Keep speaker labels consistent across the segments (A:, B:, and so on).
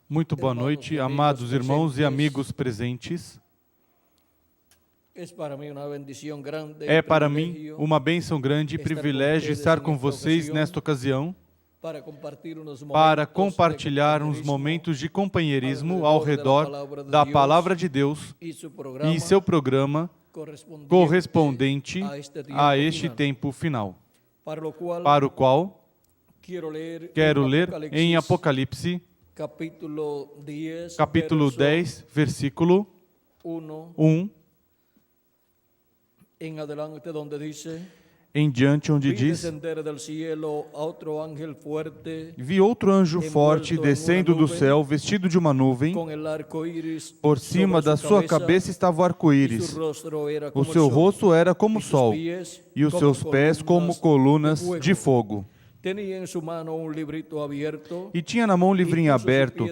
A: Muito boa noite, amados irmãos e amigos presentes. É para mim uma bênção grande e privilégio estar com vocês nesta ocasião para compartilhar uns momentos de companheirismo ao redor da Palavra de Deus e seu programa correspondente a este tempo final, para o qual quero ler em Apocalipse, capítulo 10, versículo 1, em diante, onde diz: Vi outro anjo forte descendo do céu, vestido de uma nuvem, por cima da sua cabeça estava o arco-íris, o seu rosto era como o sol, e os seus pés como colunas de fogo. E tinha na mão um livrinho aberto,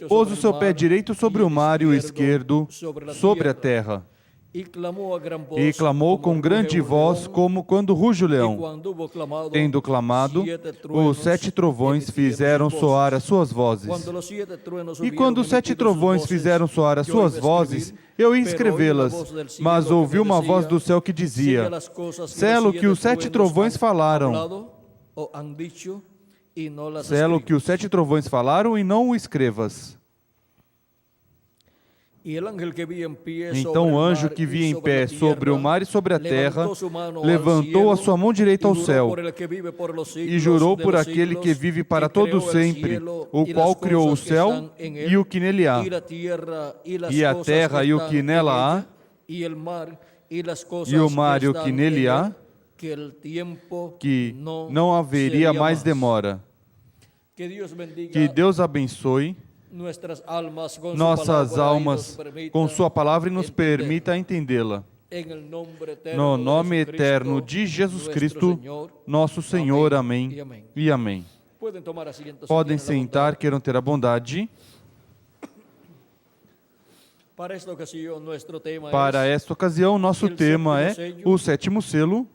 A: pôs o seu pé direito sobre o mar e o esquerdo sobre a terra. E clamou com grande voz, como quando ruge o leão. Tendo clamado, os 7 trovões fizeram soar as suas vozes. E quando os 7 trovões fizeram soar as suas vozes, eu ia escrevê-las, mas ouvi uma voz do céu que dizia: Sela o que os 7 trovões falaram. Sela o que os 7 trovões falaram e não o escrevas. Então o anjo que via em pé sobre o mar e sobre a terra levantou a sua mão direita ao céu e jurou por aquele que vive para todo sempre, o qual criou o céu e o que nele há, e a terra e o que nela há, e o mar e o que nele há, que não haveria mais demora. Que Deus abençoe nossas almas com sua palavra e nos permita entendê-la. No nome eterno de Jesus Cristo, nosso Senhor. Amém e amém. Podem sentar, queiram ter a bondade. Para esta ocasião, nosso tema é o 7º selo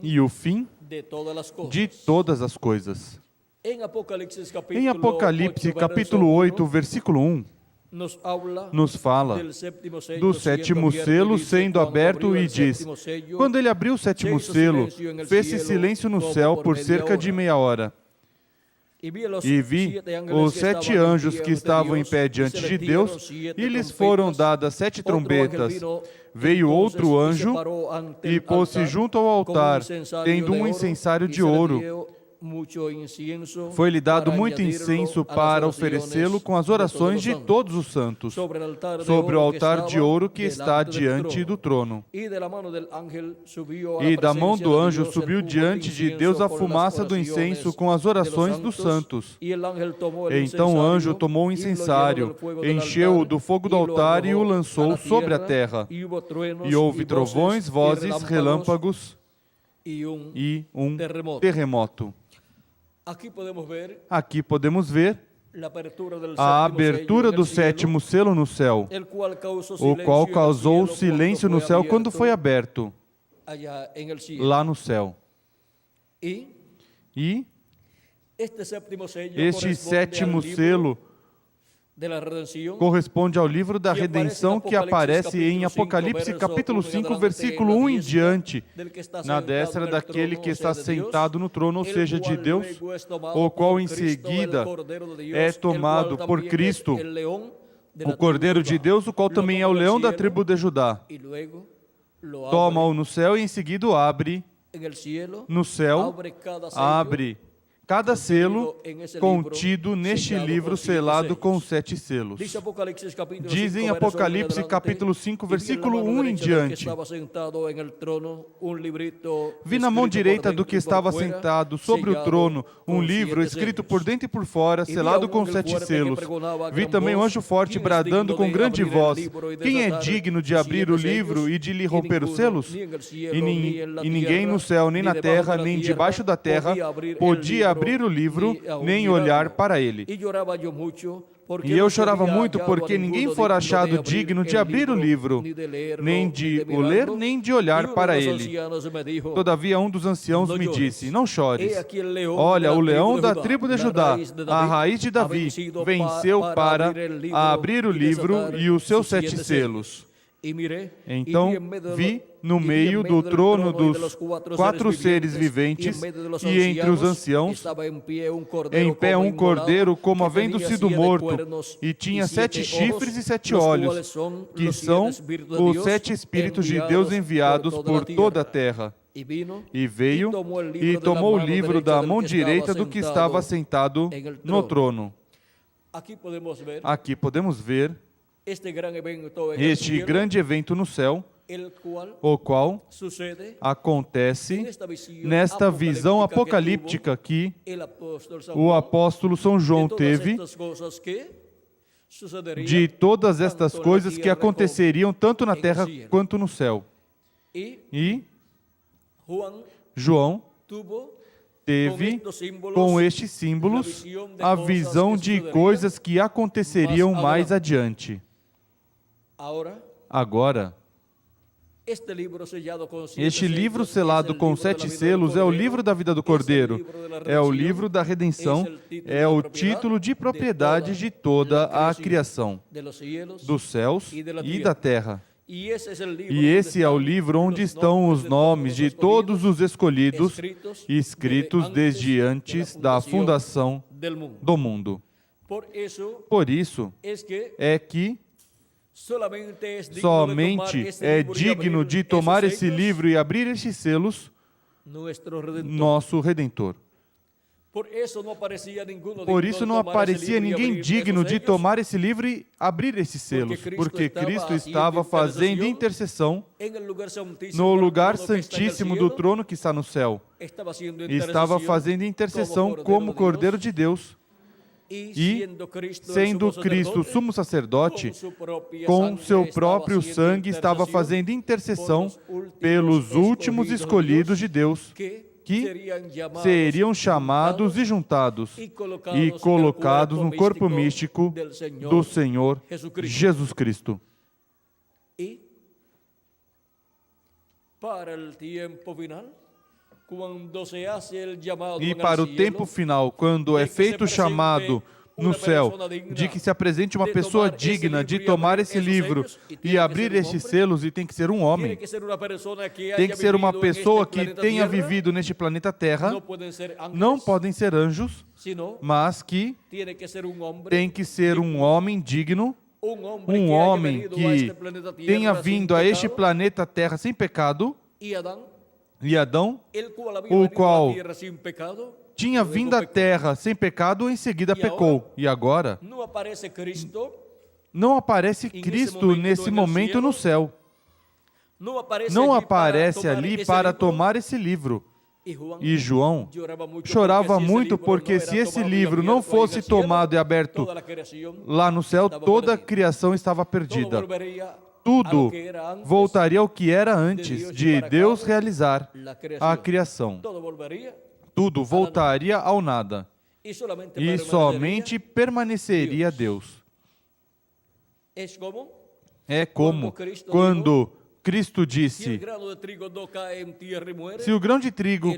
A: e o fim de todas as coisas. Em Apocalipse, capítulo 8, versículo 1, nos fala do 7º selo sendo aberto e diz: Quando ele abriu o 7º selo, fez-se silêncio no céu por cerca de meia hora. E vi os 7 anjos que estavam em pé diante de Deus, e lhes foram dadas 7 trombetas. Veio outro anjo e pôs-se junto ao altar, tendo um incensário de ouro. Foi-lhe dado muito incenso para oferecê-lo com as orações de todos os santos, sobre o altar de ouro que está diante do trono. E da mão do anjo subiu diante de Deus a fumaça do incenso com as orações dos santos. Então o anjo tomou o incensário, encheu-o do fogo do altar e o lançou sobre a terra. E houve trovões, vozes, relâmpagos e um terremoto. Aqui podemos ver a abertura do 7º selo no céu, o qual causou silêncio no céu quando foi aberto, lá no céu. E este 7º selo corresponde ao livro da redenção que aparece em Apocalipse capítulo 5, versículo 1 em diante, na destra daquele que está sentado no trono, ou seja, de Deus, o qual em seguida é tomado por Cristo, o Cordeiro de Deus, o qual também é o leão da tribo de Judá. Toma-o no céu e em seguida o abre no céu, abre cada selo contido neste livro selado com 7 selos. Diz em Apocalipse capítulo 5, versículo 1 em diante: Vi na mão direita do que estava sentado sobre o trono um livro escrito por dentro e por fora, selado com 7 selos. Vi também um anjo forte bradando com grande voz: Quem é digno de abrir o livro e de lhe romper os selos? E ninguém no céu, nem na terra, nem debaixo da terra podia abrir o livro, nem olhar para ele. E eu chorava muito porque ninguém fora achado digno de abrir o livro, nem de o ler, nem de olhar para ele. Todavia um dos anciãos me disse: não chores. Olha, o leão da tribo de Judá, a raiz de Davi, venceu para abrir o livro e os seus 7 selos. Então vi no meio do trono dos 4 seres viventes e entre os anciãos, em pé um cordeiro como havendo sido morto, e tinha 7 chifres e 7 olhos, que são os 7 Espíritos de Deus enviados por toda a terra. E veio e tomou o livro da mão direita do que estava sentado no trono. Aqui podemos ver este grande evento no céu, o qual acontece nesta visão apocalíptica que o apóstolo São João teve de todas estas coisas que aconteceriam tanto na terra quanto no céu. E João teve, com estes símbolos, a visão de coisas que aconteceriam mais adiante. Agora, este livro selado com 7 selos é o livro da vida do Cordeiro, é o livro da redenção, é o título de propriedade de toda a criação, dos céus e da terra. E esse é o livro onde estão os nomes de todos os escolhidos, escritos desde antes da fundação do mundo. Por isso é que somente é digno de tomar esse livro e abrir estes selos nosso Redentor. Por isso não aparecia ninguém digno de tomar esse livro e abrir esses selos, porque Cristo estava fazendo intercessão no lugar santíssimo do trono que está no céu. Estava fazendo intercessão como Cordeiro de Deus. E, sendo Cristo sumo sacerdote, com seu próprio sangue estava fazendo intercessão pelos últimos escolhidos de Deus, que seriam chamados e juntados e colocados no corpo místico do Senhor Jesus Cristo. E para o tempo final, quando é feito o chamado no céu, de que se apresente uma pessoa digna de tomar esse livro e abrir estes selos, e tem que ser um homem. Tem que ser uma pessoa que tenha vivido neste planeta Terra. Não podem ser anjos, mas que tem que ser um homem digno, um homem que tenha vindo a este planeta Terra sem pecado. E Adão, o qual tinha vindo à terra sem pecado, em seguida pecou. E agora, não aparece Cristo nesse momento no céu. Não aparece ali para tomar esse livro. E João chorava muito porque se esse livro não fosse tomado e aberto lá no céu, toda a criação estava perdida. Tudo voltaria ao que era antes de Deus realizar a criação. Tudo voltaria ao nada. E somente permaneceria Deus. É como quando Cristo disse: se o grão de trigo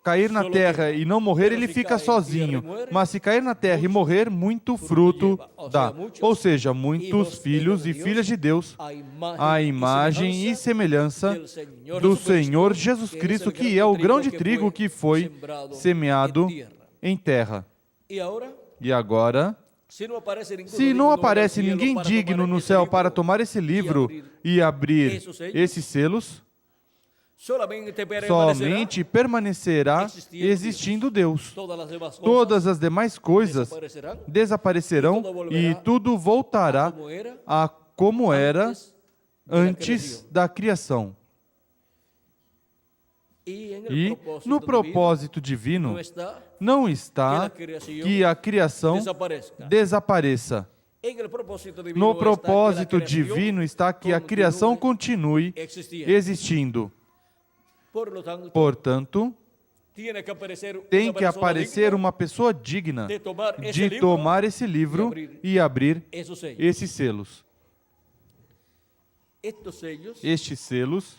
A: cair na terra e não morrer, ele fica sozinho. Mas se cair na terra e morrer, muito fruto dá. Ou seja, muitos filhos e filhas de Deus, à imagem e semelhança do Senhor Jesus Cristo, que é o grão de trigo que foi semeado em terra. E agora, se não aparece ninguém digno no céu para tomar esse livro e abrir esses selos, somente permanecerá existindo Deus. Todas as demais coisas desaparecerão e tudo voltará a como era antes da criação. E no propósito divino não está que a criação desapareça. No propósito divino está que a criação continue existindo. Portanto, tem que aparecer uma pessoa digna de tomar esse livro e abrir esses selos. Estes selos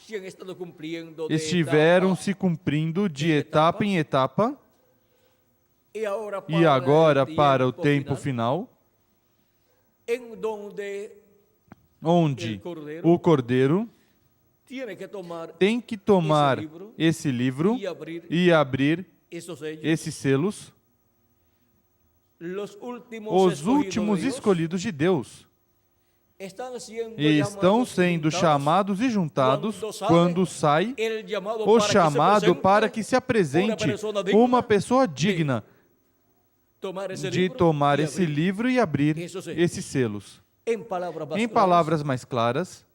A: estiveram se cumprindo de etapa em etapa, e agora, para o tempo final, onde o Cordeiro tem que tomar esse livro e abrir esses selos, os últimos escolhidos de Deus estão sendo chamados e juntados quando sai o chamado para que se apresente uma pessoa digna de tomar esse livro e abrir esses selos. Em palavras mais claras,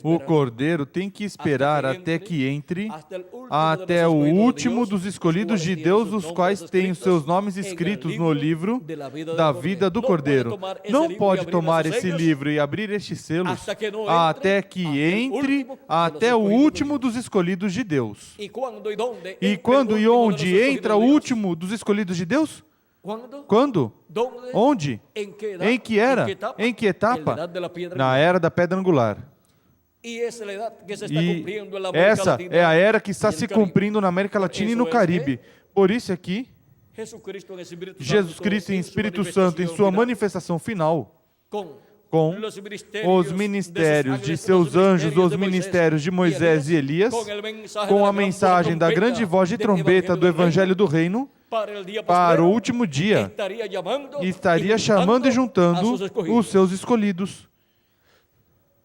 A: o Cordeiro tem que esperar até que entre até o último dos escolhidos de Deus, os quais têm os seus nomes escritos no livro da vida do Cordeiro. Não pode tomar esse livro e abrir estes selos até que entre até o último dos escolhidos de Deus. E quando e onde entra o último dos escolhidos de Deus? Quando? Onde? Em que era? Em que etapa? Na era da pedra angular. E essa é a era que está se cumprindo na América Latina e no Caribe. Por isso aqui, Jesus Cristo em Espírito Santo, em sua manifestação final, com os ministérios de seus anjos, os ministérios de Moisés e Elias, com a mensagem da grande voz de trombeta do Evangelho do Reino, para o último dia, estaria chamando e juntando os seus escolhidos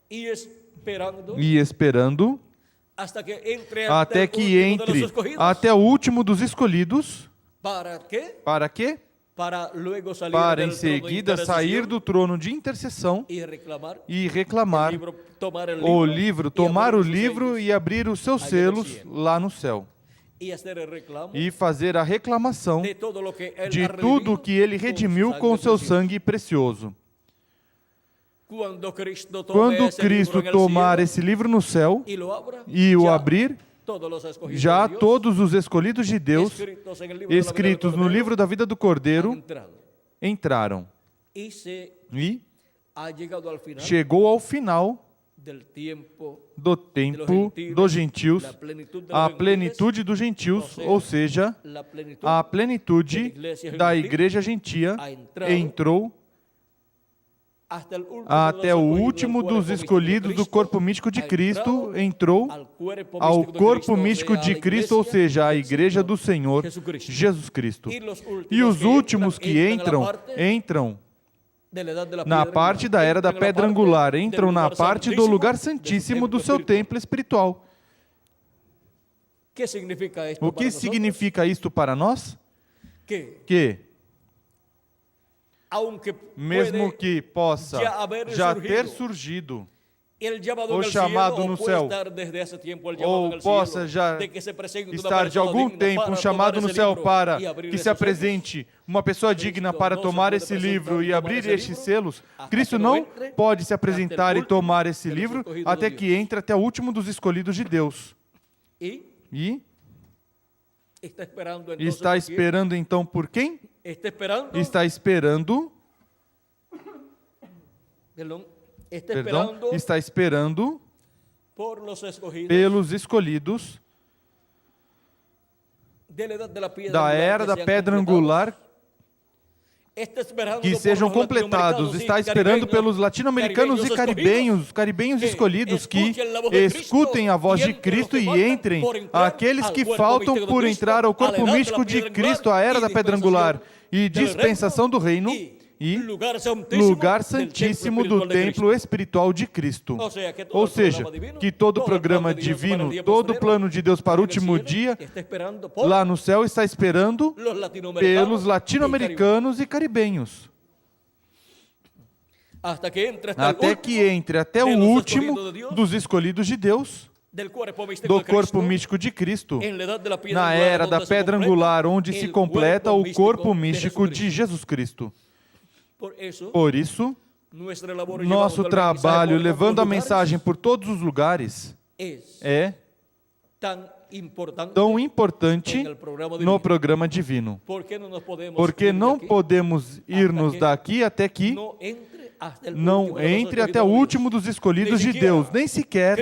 A: e esperando até que entre até o último dos escolhidos. Para quê? Para em seguida sair do trono de intercessão e reclamar o livro, tomar o livro e abrir os seus selos lá no céu. E fazer a reclamação de tudo que ele redimiu com seu sangue precioso. Quando Cristo tomar esse livro no céu e o abrir, já todos os escolhidos de Deus, escritos no livro da vida do Cordeiro, entraram. E chegou ao final do tempo dos gentios, a plenitude dos gentios, ou seja, a plenitude da igreja gentia entrou até o último dos escolhidos do corpo místico de Cristo, entrou ao corpo místico de Cristo, ou seja, a igreja do Senhor Jesus Cristo. E os últimos que entram na parte da era da pedra angular, entram na parte do lugar santíssimo do seu templo espiritual. O que significa isto para nós? Que, mesmo que possa já ter surgido o chamado no céu, ou possa já estar de algum tempo um chamado no céu para que se apresente uma pessoa digna para tomar esse livro e abrir estes selos, Cristo não pode se apresentar e tomar esse livro até que entre até o último dos escolhidos de Deus. E está esperando então por quem? Está esperando pelos escolhidos da era da pedra angular que sejam completados. Está esperando pelos latino-americanos e caribenhos escolhidos que escutem a voz de Cristo e entrem. Aqueles que faltam por entrar ao corpo místico de Cristo, a era da pedra angular e dispensação do reino, e lugar santíssimo do templo espiritual de Cristo. Ou seja, que todo o programa divino, todo o plano de Deus para o último dia, lá no céu está esperando pelos latino-americanos e caribenhos. Até que entre até o último dos escolhidos de Deus, do corpo místico de Cristo, na era da pedra angular, onde se completa o corpo místico de Jesus Cristo. Por isso, nosso trabalho levando a mensagem por todos os lugares é tão importante no programa divino. Porque não podemos irmos daqui até que não entre até o último dos escolhidos de Deus. Nem sequer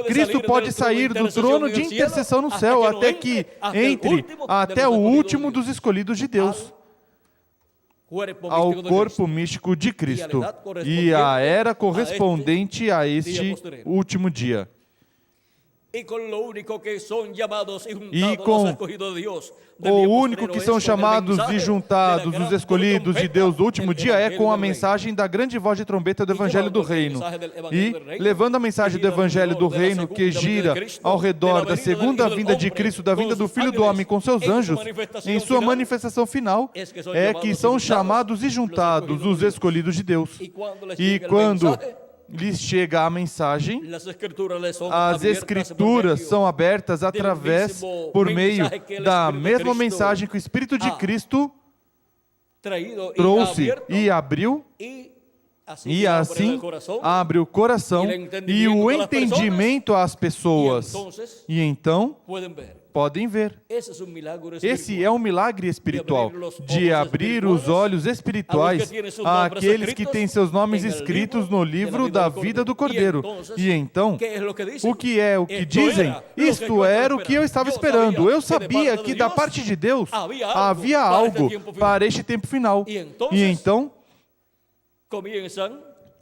A: Cristo pode sair do trono de intercessão no céu até que entre até o último dos escolhidos de Deus, ao corpo místico de Cristo e à era correspondente a este último dia. E com o único que são chamados e juntados os escolhidos de Deus do último dia é com a mensagem da grande voz de trombeta do Evangelho do Reino. E, levando a mensagem do Evangelho do Reino que gira ao redor da segunda vinda de Cristo, da vinda do Filho do Homem com seus anjos, em sua manifestação final, é que são chamados e juntados os escolhidos de Deus. E quando lhes chega a mensagem, as Escrituras são abertas por meio da mesma mensagem que o Espírito de Cristo trouxe e abriu, e assim abre o coração e o entendimento às pessoas, e então podem ver. Esse é um milagre espiritual, de abrir os olhos espirituais àqueles que têm seus nomes escritos no livro da vida do Cordeiro. E então, o que dizem? Isto era o que eu estava esperando. Eu sabia que da parte de Deus havia algo para este tempo final. E então,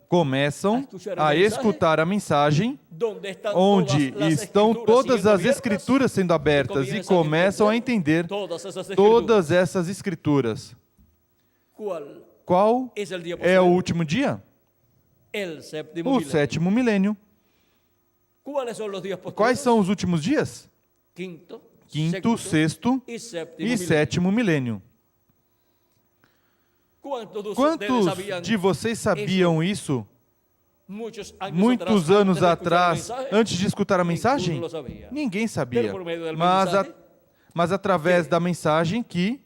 A: começam a escutar a mensagem, onde estão todas as Escrituras sendo abertas, e começam a entender todas essas Escrituras. Qual é o último dia? O sétimo milênio. Quais são os últimos dias? Quinto, sexto e sétimo milênio. Quantos de vocês sabiam isso muitos anos atrás, antes de escutar a mensagem? Ninguém sabia. Mas através da mensagem que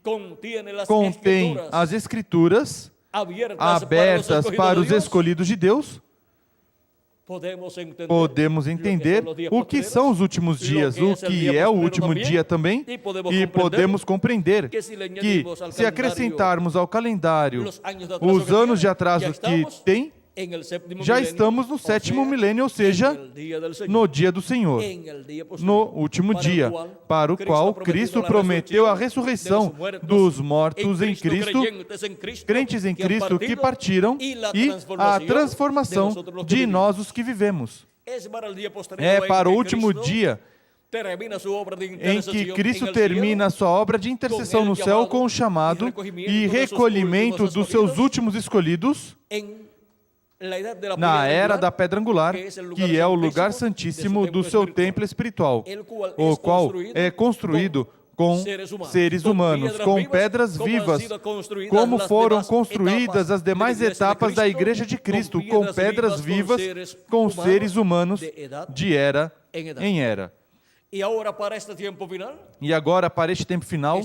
A: contém as Escrituras abertas para os escolhidos de Deus, podemos entender o que são os últimos dias, o que é o último dia também, e podemos compreender que, se acrescentarmos ao calendário os anos de atraso que tem, já estamos no sétimo milênio, ou seja, no dia do Senhor, no último dia, para o qual Cristo prometeu a ressurreição dos mortos em Cristo, crentes em Cristo que partiram, e a transformação de nós os que vivemos. É para o último dia em que Cristo termina a sua obra de intercessão no céu com o chamado e recolhimento dos seus últimos escolhidos na era da pedra angular, que é o lugar santíssimo do seu templo espiritual, o qual é construído com seres humanos, com pedras vivas, como foram construídas as demais etapas da Igreja de Cristo, com pedras vivas, com seres humanos de era em era. E agora, para este tempo final,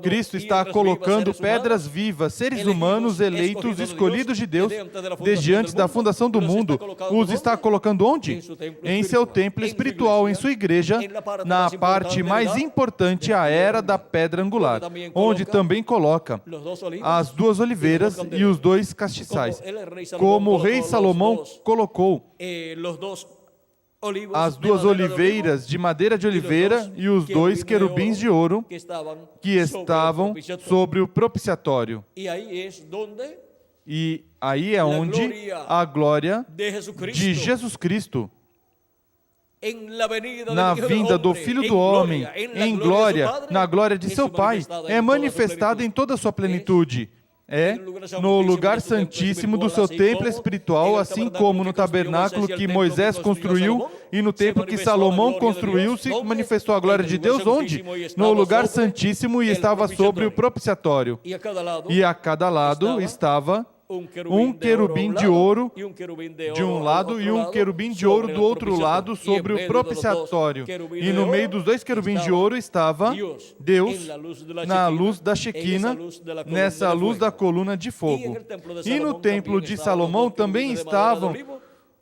A: Cristo está colocando pedras vivas, seres humanos eleitos, escolhidos de Deus, desde antes da fundação do mundo. Os está colocando onde? Em seu templo espiritual, em sua igreja, na parte mais importante, a era da pedra angular, onde também coloca as duas oliveiras e os dois castiçais, como o rei Salomão colocou as duas oliveiras de madeira de oliveira e os dois querubins de ouro que estavam sobre o propiciatório. E aí é onde a glória de Jesus Cristo, na vinda do Filho do Homem, em glória, na glória de seu Pai, é manifestada em toda a sua plenitude. No lugar santíssimo do seu templo espiritual, assim como no tabernáculo que Moisés construiu e no templo que Salomão construiu, se manifestou a glória de Deus, onde? No lugar santíssimo, e estava sobre o propiciatório. E a cada lado estava um querubim de ouro de um lado e um querubim de ouro do outro lado sobre o propiciatório. E no meio dos dois querubins de ouro estava Deus na luz da Shequina, nessa luz da coluna de fogo. E no templo de Salomão também estavam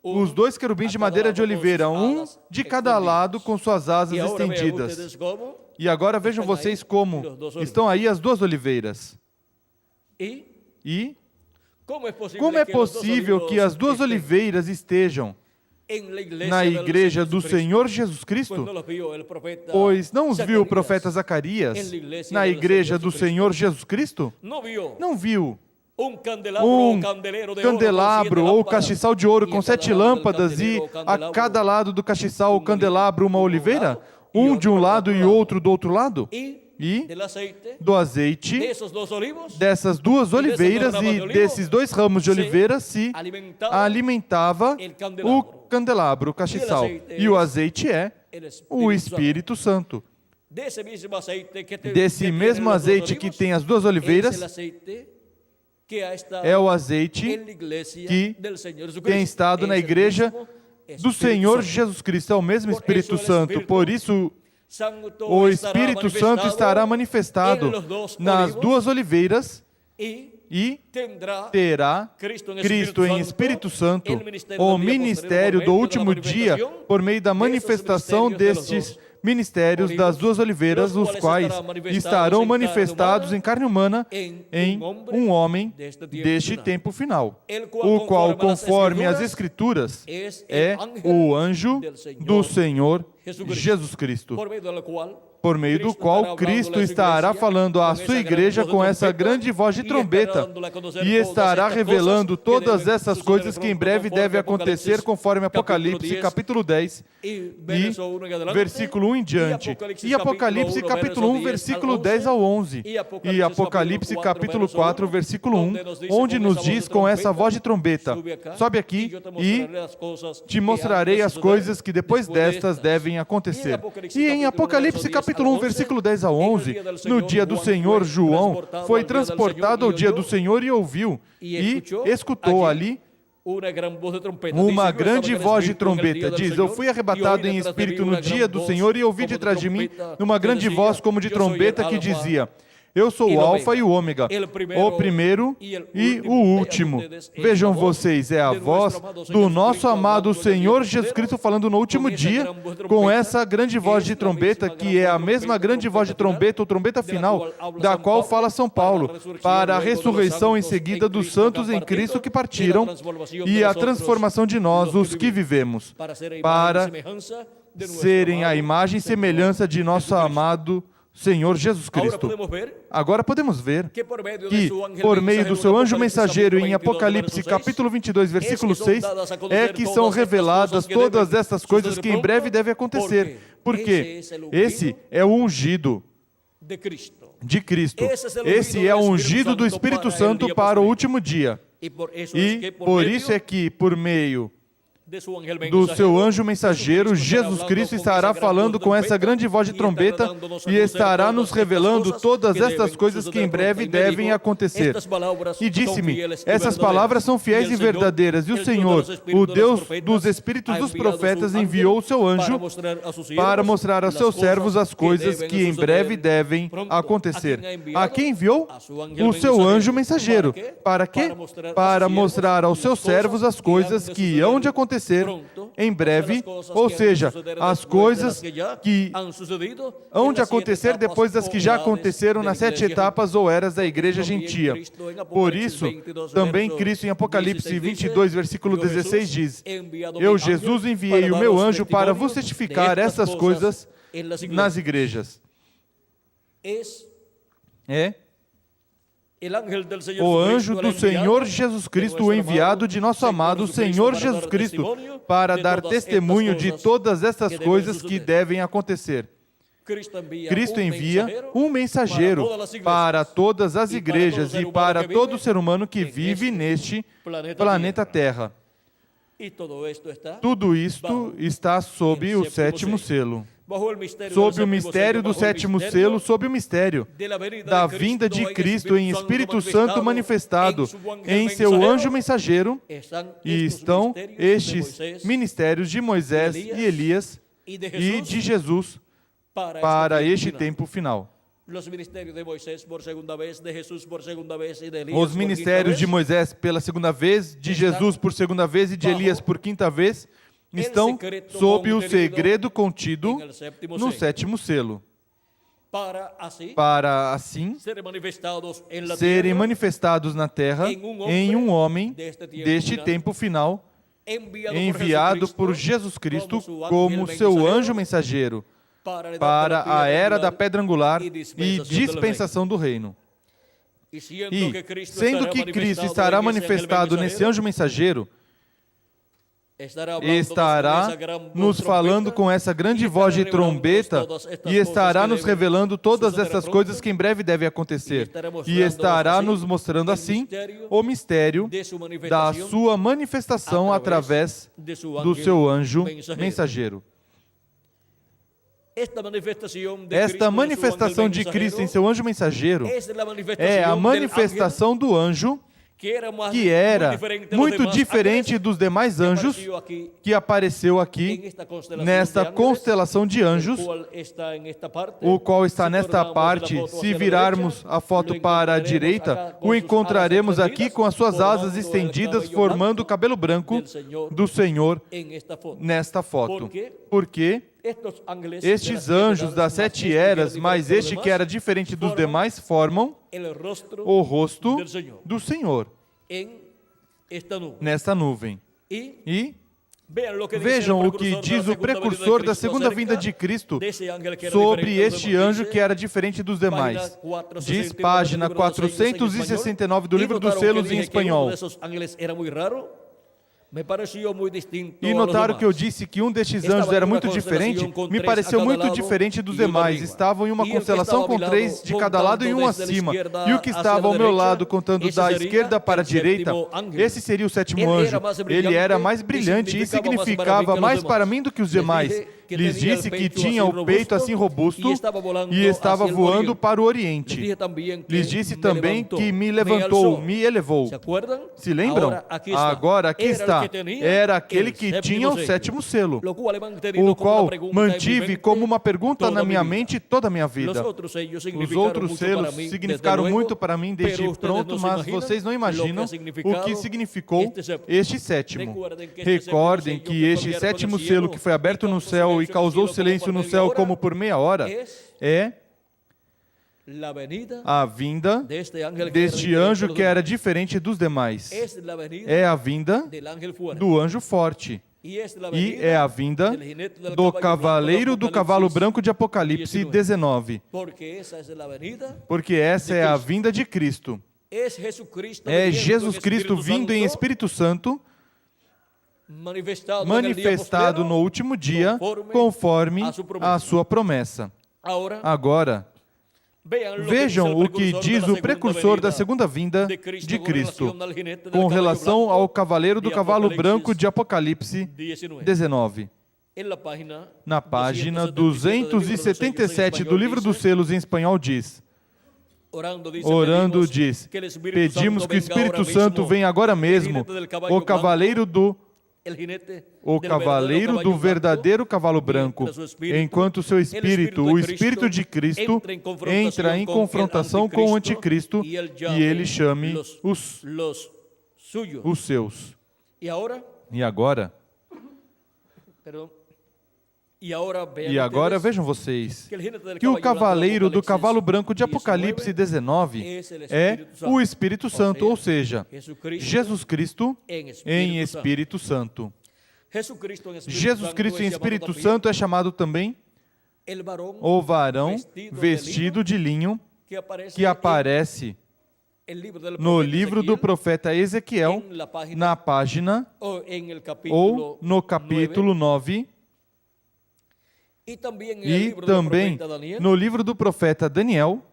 A: os 2 querubins de madeira de oliveira, um de cada lado com suas asas estendidas. E agora vejam vocês como estão aí as 2 oliveiras. E como é possível que as 2 oliveiras estejam na igreja do Senhor Jesus Cristo? Pois não os viu o profeta Zacarias na igreja do Senhor Jesus Cristo? Não viu um candelabro ou castiçal de ouro com 7 lâmpadas e a cada lado do castiçal o candelabro uma oliveira? Um de um lado e outro do outro lado? E do azeite dessas 2 oliveiras e desses 2 ramos de oliveira se alimentava o candelabro, o castiçal. E o azeite é o Espírito Santo. Desse mesmo azeite que tem as 2 oliveiras, é o azeite que tem estado na igreja do Senhor Jesus Cristo. É o mesmo Espírito Santo. Por isso, o Espírito Santo estará manifestado nas 2 oliveiras e terá Cristo em Espírito Santo, o ministério do último dia, por meio da manifestação destes ministérios das 2 oliveiras, os quais estarão manifestados em carne humana em um homem deste tempo final, o qual, conforme as Escrituras, é o anjo do Senhor Jesus Cristo, por meio do qual Cristo estará falando à sua igreja com essa grande voz de trombeta e estará revelando todas essas coisas que em breve devem acontecer, conforme Apocalipse capítulo 10 e versículo 1 em diante, e Apocalipse capítulo 1 versículo 10 ao 11 e Apocalipse capítulo 4 versículo 1, onde nos diz com essa voz de trombeta: sobe aqui e te mostrarei as coisas que depois destas devem acontecer. E em Apocalipse capítulo 1, versículo 10 a 11, no dia do Senhor, João foi transportado ao dia do Senhor e ouviu, e escutou ali uma grande voz de trombeta. Diz: eu fui arrebatado em espírito no dia do Senhor e ouvi de trás de mim uma grande voz como de trombeta que dizia: eu sou o Alfa e o Ômega, o primeiro e o último. Vejam vocês, é a voz do nosso amado Senhor Jesus Cristo falando no último dia, com essa grande voz de trombeta, que é a mesma grande voz de trombeta, ou trombeta final, da qual fala São Paulo, para a ressurreição em seguida dos santos em Cristo que partiram, e a transformação de nós, os que vivemos, para serem a imagem e semelhança de nosso amado Senhor Jesus Cristo. Agora podemos ver que, por meio do seu anjo mensageiro, em Apocalipse capítulo 22, versículo 6, é que são reveladas todas estas coisas que em breve devem acontecer. Porque esse é o ungido de Cristo. Esse é o ungido do Espírito Santo para o último dia. E por isso é que, por meio do seu anjo mensageiro, Jesus Cristo estará falando com essa grande voz de trombeta e estará nos revelando todas estas coisas que em breve devem acontecer. E disse-me: essas palavras são fiéis e verdadeiras, e o Senhor, o Deus dos Espíritos dos profetas, enviou o seu anjo para mostrar aos seus servos as coisas que em breve devem acontecer. A quem enviou? O seu anjo mensageiro. Para quê? Para mostrar aos seus servos as coisas que hão de acontecer em breve, ou seja, as coisas que hão de acontecer depois das que já aconteceram nas 7 etapas ou eras da igreja gentia. Por isso, também Cristo em Apocalipse 22, versículo 16 diz: eu, Jesus, enviei o meu anjo para vos testificar essas coisas nas igrejas. O anjo do Senhor Jesus Cristo, o enviado de nosso amado Senhor Jesus Cristo, para dar testemunho de todas estas coisas que devem acontecer. Cristo envia um mensageiro para todas as igrejas e para todo ser humano que vive neste planeta Terra. Tudo isto está sob o 7º selo. Sob o mistério do 7º selo, sob o mistério da vinda de Cristo em Espírito Santo manifestado em seu anjo mensageiro, e estão estes ministérios de Moisés e Elias e de Jesus para este tempo final. Os ministérios de Moisés pela segunda vez, de Jesus por segunda vez e de Elias por quinta vez estão sob o segredo contido no sétimo selo, para assim serem manifestados na terra em um homem deste tempo final, enviado por Jesus Cristo como seu anjo mensageiro, para a era da pedra angular e dispensação do reino. E, sendo que Cristo estará manifestado nesse anjo mensageiro, estará nos falando com essa grande voz de trombeta e estará nos revelando todas essas coisas que em breve devem acontecer. E estará nos mostrando assim o mistério da sua manifestação através do seu anjo mensageiro. Esta manifestação de Cristo em seu anjo mensageiro é a manifestação do anjo que era muito diferente dos demais anjos que apareceu aqui nesta constelação de anjos, o qual está nesta parte. Se virarmos a foto para a direita, o encontraremos aqui com as suas asas estendidas, formando o cabelo branco do Senhor nesta foto. Porque estes anjos das 7 eras, mas este que era diferente dos demais, formam o rosto do Senhor nesta nuvem. E vejam o que diz o precursor da segunda vinda de Cristo sobre este anjo que era diferente dos demais. Diz página 469 do livro dos selos em espanhol. E notaram que eu disse que um destes anjos era muito diferente? Me pareceu muito diferente dos demais. Estavam em uma constelação com 3 de cada lado e um acima. E o que estava ao meu lado, contando da esquerda para a direita, esse seria o 7º anjo. Ele era mais brilhante e significava mais para mim do que os demais. Lhes disse que tinha o peito assim robusto e estava voando para o Oriente. Lhes disse também que me levantou, me elevou. Se lembram? Agora aqui está. Era aquele que tinha o 7º selo, o qual mantive como uma pergunta na minha mente toda a minha vida. Os outros selos significaram muito para mim desde pronto, mas vocês não imaginam o que significou este 7º. Recordem que este 7º selo que foi aberto no céu e causou silêncio no céu como por meia hora é a vinda deste anjo que era diferente dos demais. É a vinda do anjo forte. E é a vinda do cavaleiro do cavalo branco de Apocalipse 19. Porque essa é a vinda de Cristo. É Jesus Cristo vindo em Espírito Santo, manifestado no último dia, conforme a sua promessa. Agora, vejam o que diz o precursor da segunda vinda de Cristo com relação ao cavaleiro do cavalo branco de Apocalipse 19. Na página 277 do livro dos selos em espanhol diz: orando diz, pedimos que o Espírito Santo venha agora mesmo, o cavaleiro do verdadeiro cavalo branco, enquanto seu espírito, o Espírito de Cristo, entra em confrontação com o anticristo e ele chame os seus. E agora vejam vocês que o cavaleiro do cavalo branco de Apocalipse 19 é o Espírito Santo, ou seja, Jesus Cristo em Espírito Santo. Jesus Cristo em Espírito Santo é chamado também o varão vestido de linho que aparece no livro do profeta Ezequiel, na página ou no capítulo 9, e também no livro do profeta Daniel,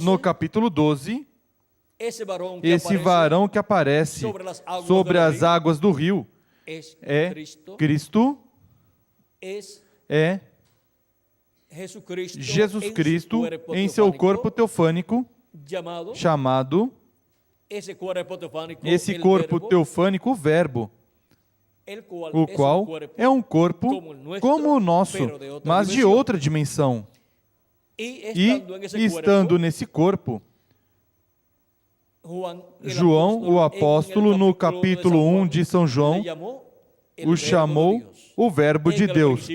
A: no capítulo 12, esse varão que aparece sobre as águas do rio é Cristo, é Jesus Cristo em seu corpo teofânico, chamado, esse corpo teofânico, o Verbo, o qual é um corpo como o nosso, mas de outra dimensão. E, estando nesse corpo, João, o apóstolo, no capítulo 1 de São João, o chamou o Verbo de Deus.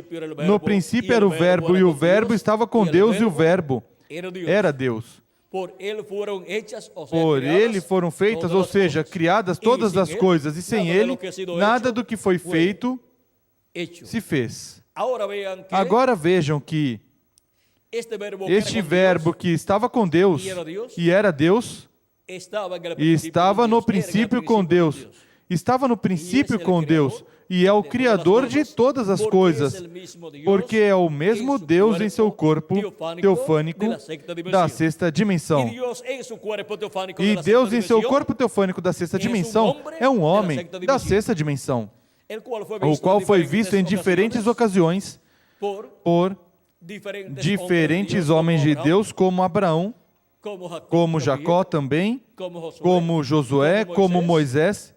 A: No princípio era o Verbo, e o Verbo estava com Deus, e o Verbo era Deus. Por ele foram feitas, ou seja, criadas todas as coisas, e sem ele, nada do que foi feito se fez. Agora vejam que este Verbo que estava com Deus e era Deus, e estava no princípio com Deus. Estava no princípio com Deus e é o Criador de todas as coisas, porque é o mesmo Deus em seu corpo teofânico da sexta dimensão. E Deus em seu corpo teofânico da sexta dimensão é um homem da sexta dimensão, o qual foi visto em diferentes ocasiões por diferentes homens de Deus, como Abraão, como Jacó também, como Josué, como Moisés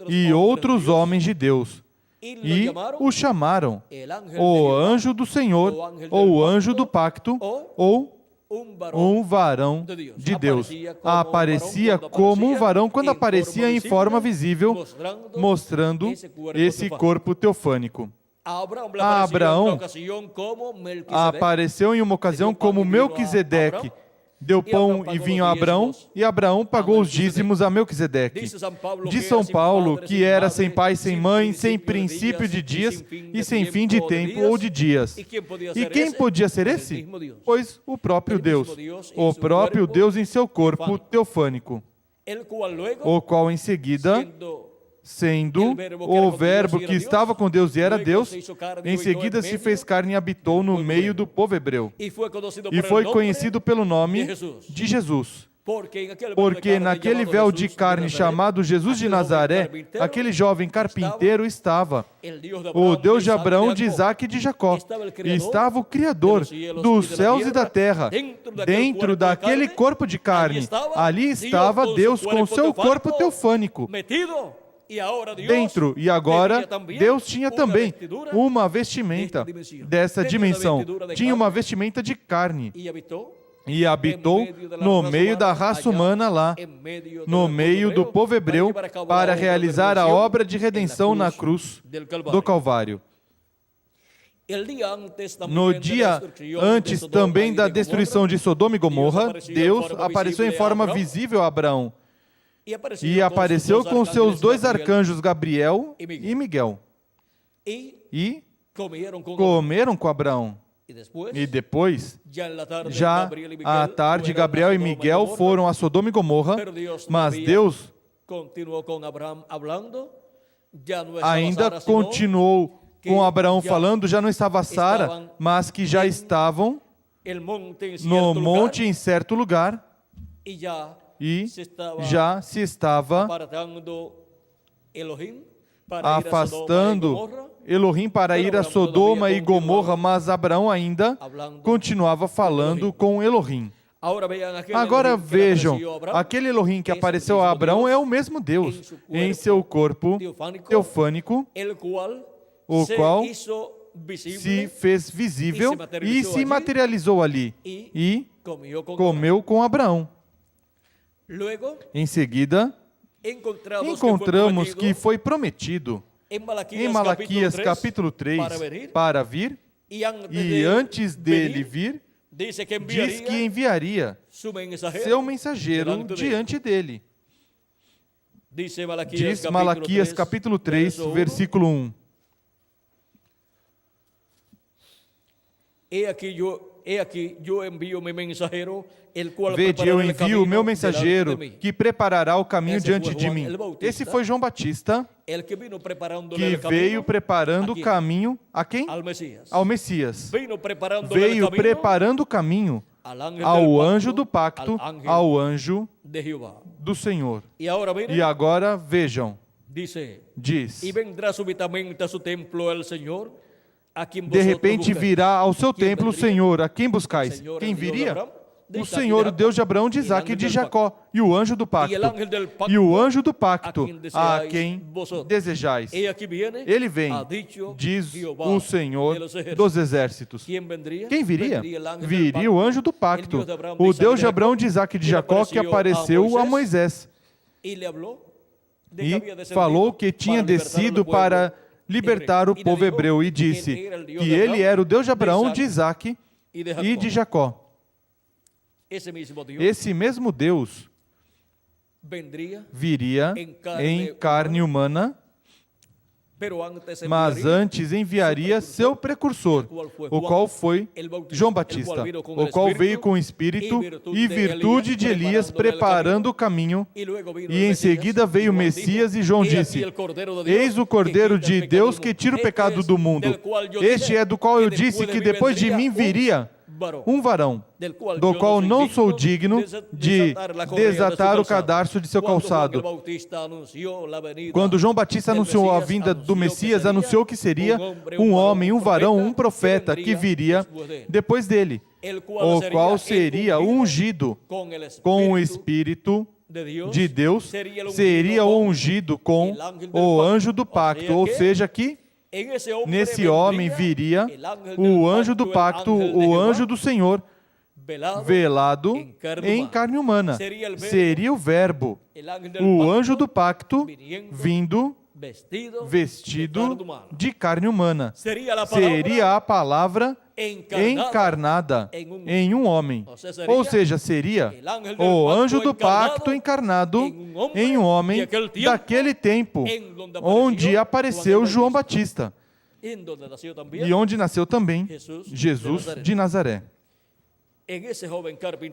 A: e outros homens de Deus. E o chamaram o anjo do Senhor, ou o anjo do pacto, ou um varão de Deus. Aparecia como um varão quando aparecia em forma visível, mostrando esse corpo teofânico. A Abraão apareceu em uma ocasião como Melquisedeque. Deu pão e vinho a Abraão, e Abraão pagou os dízimos a Melquisedeque. Diz São Paulo que era sem pai, sem mãe, sem princípio de dias e sem fim de tempo ou de dias. E quem podia ser esse? Pois o próprio Deus. O próprio Deus em seu corpo teofânico, o qual em seguida, sendo o Verbo que estava com Deus e era Deus, em seguida se fez carne e habitou no meio do povo hebreu. E foi conhecido pelo nome de Jesus. Porque naquele véu de carne chamado Jesus de Nazaré, aquele jovem carpinteiro estava o Deus de Abraão, de Isaque e de Jacó. E estava o Criador dos céus e da terra. Dentro daquele corpo de carne, ali estava Deus com o seu corpo teofânico dentro, e agora Deus tinha também uma vestimenta dessa dimensão, tinha uma vestimenta de carne, e habitou no meio da raça humana lá, no meio do povo hebreu, para realizar a obra de redenção na cruz do Calvário. No dia antes também da destruição de Sodoma e Gomorra, Deus apareceu em forma visível a Abraão, e apareceu com seus dois arcanjos, Gabriel e Miguel. E comeram com Abraão. E depois, já à tarde, Gabriel e Miguel foram a Sodoma e Gomorra, mas Deus ainda continuou com Abraão falando, já não estava Sara, mas que já estavam no monte em certo lugar, e já se estava afastando Elohim para ir a Sodoma e Gomorra, mas Abraão ainda continuava falando com Elohim. Agora vejam, aquele Elohim que apareceu a Abraão é o mesmo Deus em seu corpo teofânico, o qual se fez visível e se materializou ali e comeu com Abraão. Em seguida, encontramos que foi prometido em Malaquias capítulo 3 para vir, e antes dele vir, diz que enviaria seu mensageiro diante dele. Diz Malaquias capítulo 3, versículo 1. Vede, eu envio o meu mensageiro, que preparará o caminho diante de mim. Esse foi João Batista, que veio preparando o caminho a quem? Ao Messias. Veio preparando o caminho ao anjo do pacto, ao anjo do Senhor. E agora vejam, diz: de repente virá ao seu templo o Senhor, a quem buscais? Quem viria? o Senhor, o Deus de Abraão, de Isaque e de Jacó, e o anjo do pacto, e o anjo do pacto, a quem desejais. Ele vem, diz o Senhor dos exércitos. Quem viria? Viria o anjo do pacto, o Deus de Abraão, de Isaque e de Jacó, que apareceu a Moisés. E falou que tinha descido para libertar o povo hebreu, e disse que ele era o Deus de Abraão, de Isaque e de Jacó. Esse mesmo Deus viria em carne humana, mas antes enviaria seu precursor, o qual foi João Batista, o qual veio com o Espírito e virtude de Elias, preparando o caminho, e em seguida veio o Messias, e João disse: eis o Cordeiro de Deus que tira o pecado do mundo. Este é do qual eu disse que depois de mim viria um varão, do qual não sou digno de desatar o cadarço de seu calçado. Quando João Batista anunciou a vinda do Messias, anunciou que seria um homem, um varão, um profeta que viria depois dele, o qual seria ungido com o Espírito de Deus, seria ungido com o anjo do pacto, ou seja, que nesse homem viria o anjo do pacto, o anjo do Senhor, velado em carne humana. Seria o Verbo, o anjo do pacto, vindo vestido de carne humana. Seria a palavra encarnada em um homem. Ou seja, seria o anjo do pacto encarnado em um homem daquele tempo, onde apareceu João Batista e onde nasceu também Jesus de Nazaré.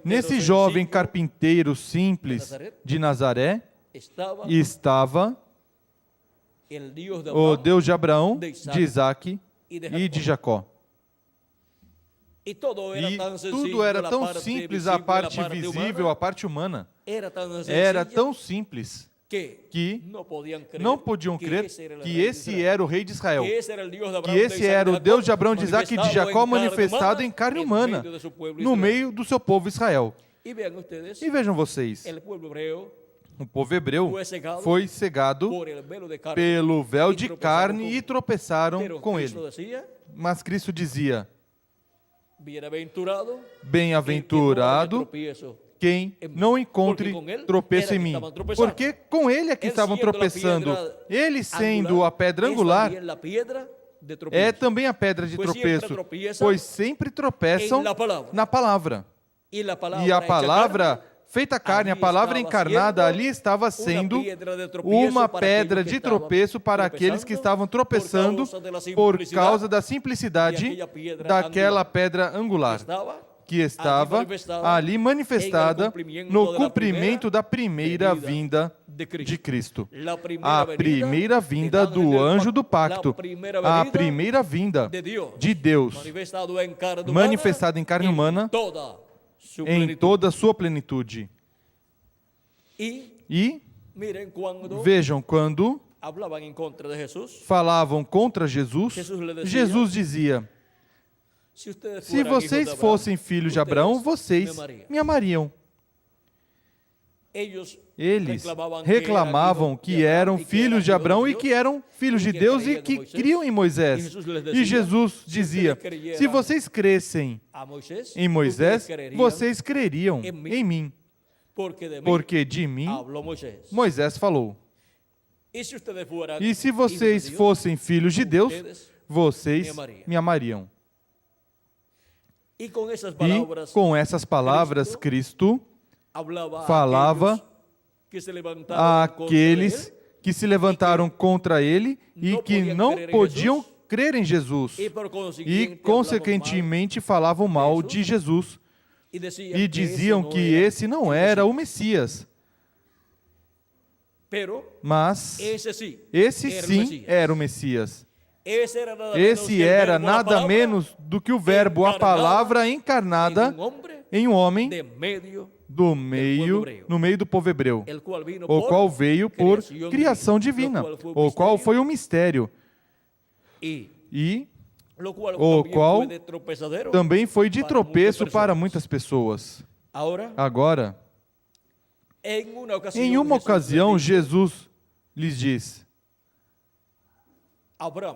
A: Nesse jovem carpinteiro simples de Nazaré estava o Deus de Abraão, de Isaque e de Jacó. E tudo era tão simples, a parte visível, a parte humana. Era tão simples que não podiam crer que esse era o rei de Israel, que esse era o Deus de Abraão, de Isaque e de Jacó manifestado em carne humana, no meio do seu povo Israel. E vejam vocês, o povo hebreu foi cegado pelo véu de carne e tropeçaram com ele. Mas Cristo dizia: bem-aventurado quem não encontre tropeço em mim. Porque com ele é que estavam tropeçando. Ele, sendo a pedra angular, é também a pedra de tropeço, pois sempre tropeçam na palavra. E a palavra feita carne, a palavra encarnada, ali estava sendo uma pedra de tropeço para aqueles que estavam tropeçando por causa da simplicidade daquela pedra angular, que estava ali manifestada no cumprimento da primeira vinda de Cristo. A primeira vinda do anjo do pacto, a primeira vinda de Deus, manifestada em carne humana, em toda a sua plenitude. E vejam, quando falavam contra Jesus, Jesus dizia: se vocês fossem filhos de Abraão, vocês me amariam. Eles reclamavam que eram filhos de Abraão e que eram filhos de Deus e que criam em Moisés. E Jesus dizia: se vocês crescem em Moisés, vocês creriam em mim, porque de mim Moisés falou. E se vocês fossem filhos de Deus, vocês me amariam. E com essas palavras, Cristo falava àqueles que se levantaram contra ele e que não podiam crer em Jesus e, consequentemente, falavam mal de Jesus e diziam que esse não era o Messias. Mas esse sim era o Messias. Esse era nada menos do que o Verbo, a palavra encarnada em um homem no meio do povo hebreu, o qual veio por criação divina, o qual foi um mistério, e o qual também foi de tropeço para muitas pessoas. Agora, em uma ocasião, Jesus lhes diz: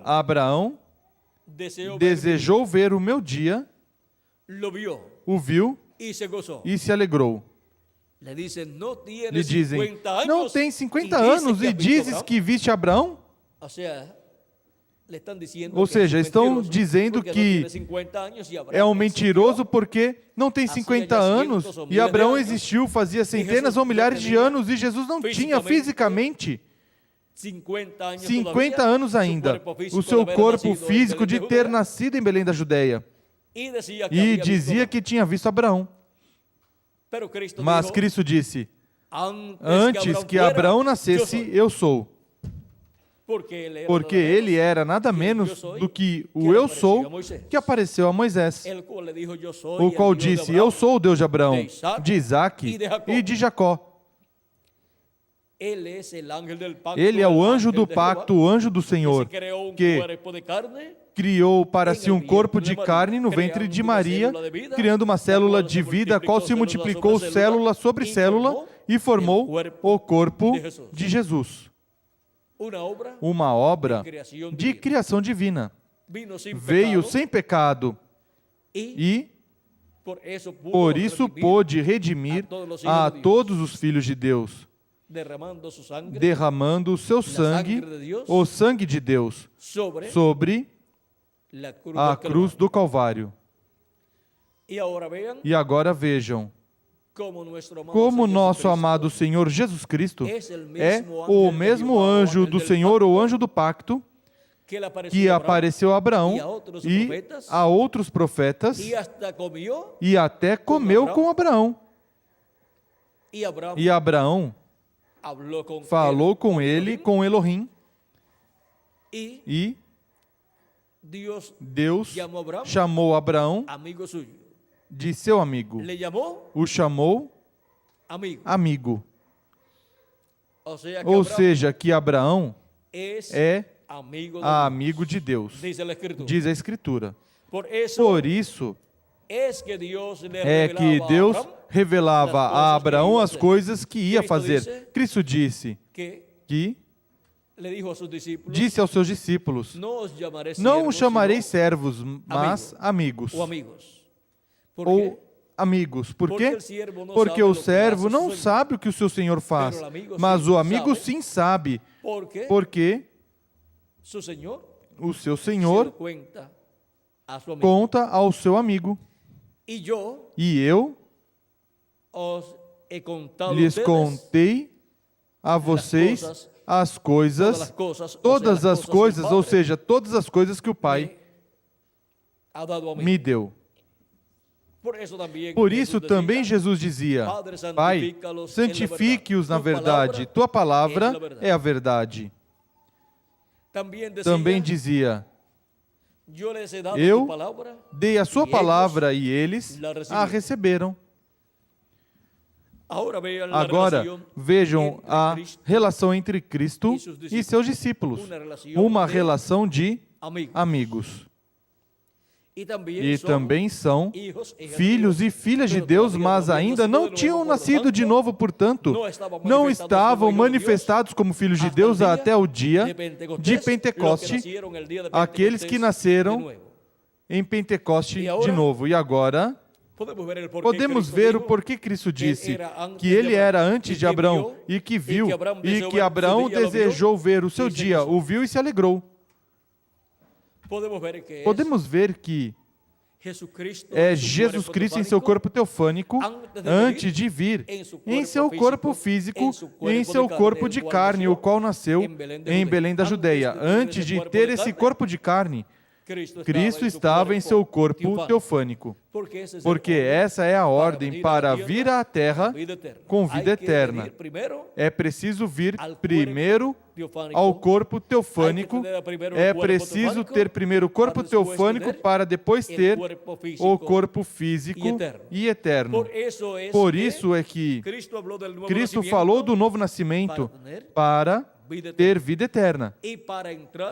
A: Abraão desejou ver o meu dia, o viu e se alegrou. Lhe dizem: não tem 50 anos e dizes que viste Abraão? Ou seja, estão dizendo que é um mentiroso porque não tem 50 anos e Abraão existiu fazia centenas ou milhares de anos e Jesus não tinha fisicamente 50 anos ainda o seu corpo físico de ter nascido em Belém da Judeia. E dizia que tinha visto Abraão. Mas Cristo disse: antes que Abraão nascesse, eu sou. Porque ele era nada menos do que o eu sou que apareceu a Moisés, o qual disse: eu sou o Deus de Abraão, de Isaque e de Jacó. Ele é o anjo do pacto, o anjo do Senhor, que criou para si um corpo de carne no ventre de Maria, criando uma célula de vida, a qual se multiplicou célula sobre célula e formou o corpo de Jesus. Uma obra de criação divina. Veio sem pecado e, por isso, pôde redimir a todos os filhos de Deus, derramando o seu sangue, o sangue de Deus, sobre a cruz do Calvário. E agora vejam como nosso amado Senhor Jesus Cristo é o mesmo anjo do Senhor, o anjo do pacto, que apareceu a Abraão e a outros profetas e até comeu com Abraão. E Abraão falou com ele, com Elohim, e Deus chamou Abraão de seu amigo. O chamou amigo. Ou seja, que Abraão é amigo de Deus, diz a Escritura. Por isso é que Deus revelava a Abraão as coisas que ia fazer. Cristo disse que disse aos seus discípulos: não os chamarei servos, mas amigos. Ou amigos. Por quê? Porque o servo não sabe o que o seu senhor faz, mas o amigo sim sabe, porque o seu senhor conta ao seu amigo. E eu lhes contei a vocês as coisas, todas as coisas, ou seja, todas as coisas que o Pai me deu. Por isso também Jesus dizia: Pai, santifique-os na verdade, tua palavra é a verdade. Também dizia: eu dei a sua palavra e eles a receberam. Agora, vejam a relação entre Cristo e seus discípulos. Uma relação de amigos. E também são filhos e filhas de Deus, mas ainda não tinham nascido de novo, portanto, não estavam manifestados como filhos de Deus até o dia de Pentecoste, aqueles que nasceram em Pentecoste de novo. E agora podemos ver o porquê Cristo disse que ele era antes de Abraão e que viu, e que Abraão desejou ver o seu dia, o viu e se alegrou. Podemos ver que é Jesus Cristo em seu corpo teofânico, antes de vir em seu corpo físico e em seu corpo de carne, o qual nasceu em Belém da Judeia. Antes de ter esse corpo de carne, Cristo estava em seu corpo teofânico, porque essa é a ordem para vir à Terra com vida eterna. É preciso vir primeiro ao corpo teofânico, é preciso ter primeiro o corpo teofânico para depois ter o corpo físico e eterno. Por isso é que Cristo falou do novo nascimento para ter vida eterna.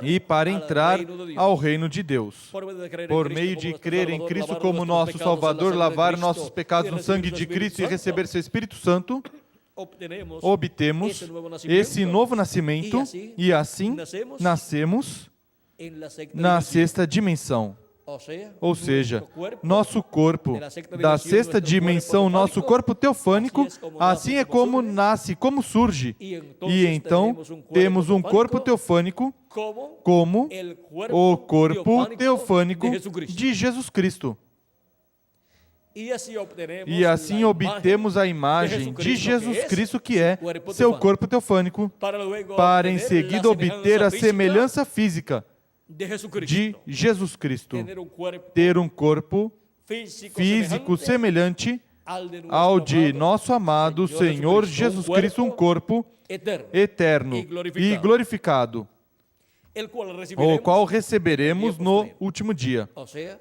A: E para entrar ao reino de Deus. Por meio de crer em Cristo como nosso Salvador, lavar nossos pecados no sangue de Cristo e receber seu Espírito Santo, obtemos esse novo nascimento e assim nascemos na sexta dimensão. Ou seja, nosso corpo, da sexta dimensão, nosso corpo teofânico, assim é como nasce, como surge. E então temos um corpo teofânico como o corpo teofânico de Jesus Cristo. E assim obtemos a imagem de Jesus Cristo, que é seu corpo teofânico, para em seguida obter a semelhança física de Jesus Cristo, ter um corpo físico semelhante ao de nosso amado Senhor Jesus Cristo, um corpo eterno e glorificado, o qual receberemos no último dia.